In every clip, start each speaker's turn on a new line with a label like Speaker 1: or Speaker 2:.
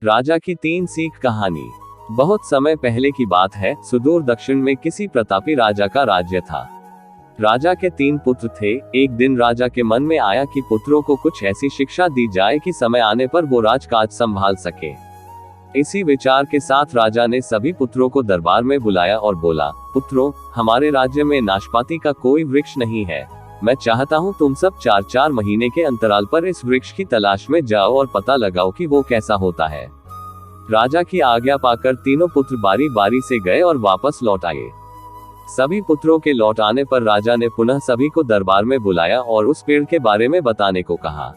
Speaker 1: राजा की 3 सीख कहानी। बहुत समय पहले की बात है, सुदूर दक्षिण में किसी प्रतापी राजा का राज्य था। राजा के 3 पुत्र थे। एक दिन राजा के मन में आया कि पुत्रों को कुछ ऐसी शिक्षा दी जाए कि समय आने पर वो राजकाज संभाल सके। इसी विचार के साथ राजा ने सभी पुत्रों को दरबार में बुलाया और बोला, पुत्रों, हमारे राज्य में नाशपाती का कोई वृक्ष नहीं है। मैं चाहता हूँ तुम सब 4-4 महीने के अंतराल पर इस वृक्ष की तलाश में जाओ और पता लगाओ कि वो कैसा होता है। राजा की आज्ञा पाकर तीनों पुत्र बारी बारी से गए और वापस लौट आए। सभी पुत्रों के लौट आने पर राजा ने पुनः सभी को दरबार में बुलाया और उस पेड़ के बारे में बताने को कहा।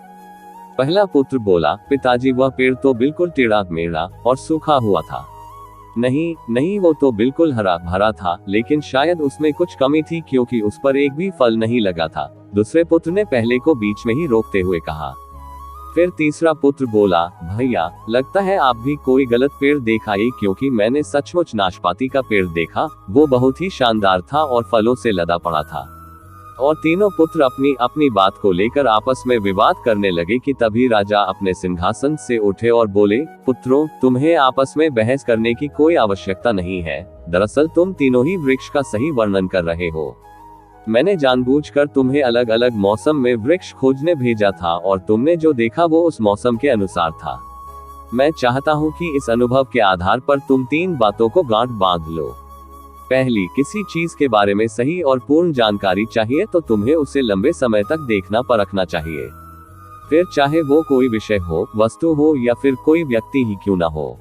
Speaker 1: पहला पुत्र बोला, पिताजी, वह पेड़ तो बिल्कुल टेढ़ा मेढ़ा और सूखा हुआ था। नहीं, वो तो बिल्कुल हरा भरा था, लेकिन शायद उसमें कुछ कमी थी क्योंकि उस पर एक भी फल नहीं लगा था। दूसरे पुत्र ने पहले को बीच में ही रोकते हुए कहा। फिर तीसरा पुत्र बोला, भैया, लगता है आप भी कोई गलत पेड़ देख आए, क्योंकि मैंने सचमुच नाशपाती का पेड़ देखा। वो बहुत ही शानदार था और फलों से लदा पड़ा था। और तीनों पुत्र अपनी अपनी बात को लेकर आपस में विवाद करने लगे कि तभी राजा अपने सिंहासन से उठे और बोले, पुत्रों, तुम्हें आपस में बहस करने की कोई आवश्यकता नहीं है। दरअसल तुम तीनों ही वृक्ष का सही वर्णन कर रहे हो। मैंने जानबूझकर तुम्हें अलग अलग मौसम में वृक्ष खोजने भेजा था और तुमने जो देखा वो उस मौसम के अनुसार था। मैं चाहता हूँ कि इस अनुभव के आधार पर तुम 3 बातों को गांठ बांध लो। पहली, किसी चीज के बारे में सही और पूर्ण जानकारी चाहिए तो तुम्हें उसे लंबे समय तक देखना परखना चाहिए। फिर चाहे वो कोई विषय हो, वस्तु हो या फिर कोई व्यक्ति ही क्यों ना हो।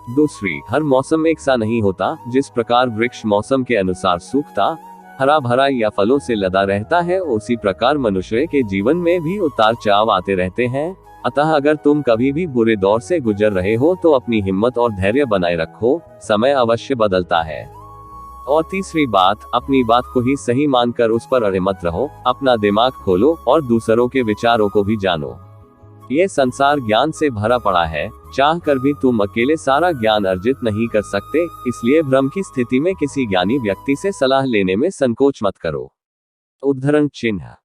Speaker 1: दूसरी, हर मौसम एक सा नहीं होता। जिस प्रकार वृक्ष मौसम के अनुसार सूखता, हरा भरा या फलों से लदा रहता है, उसी प्रकार मनुष्य के जीवन में भी उतार चढ़ाव आते रहते हैं। अतः अगर तुम कभी भी बुरे दौर से गुजर रहे हो तो अपनी हिम्मत और धैर्य बनाए रखो, समय अवश्य बदलता है। और तीसरी बात, अपनी बात को ही सही मानकर उस पर अड़े मत रहो। अपना दिमाग खोलो और दूसरों के विचारों को भी जानो। ये संसार ज्ञान से भरा पड़ा है, चाह कर भी तुम अकेले सारा ज्ञान अर्जित नहीं कर सकते। इसलिए भ्रम की स्थिति में किसी ज्ञानी व्यक्ति से सलाह लेने में संकोच मत करो। उद्धरण चिन्ह।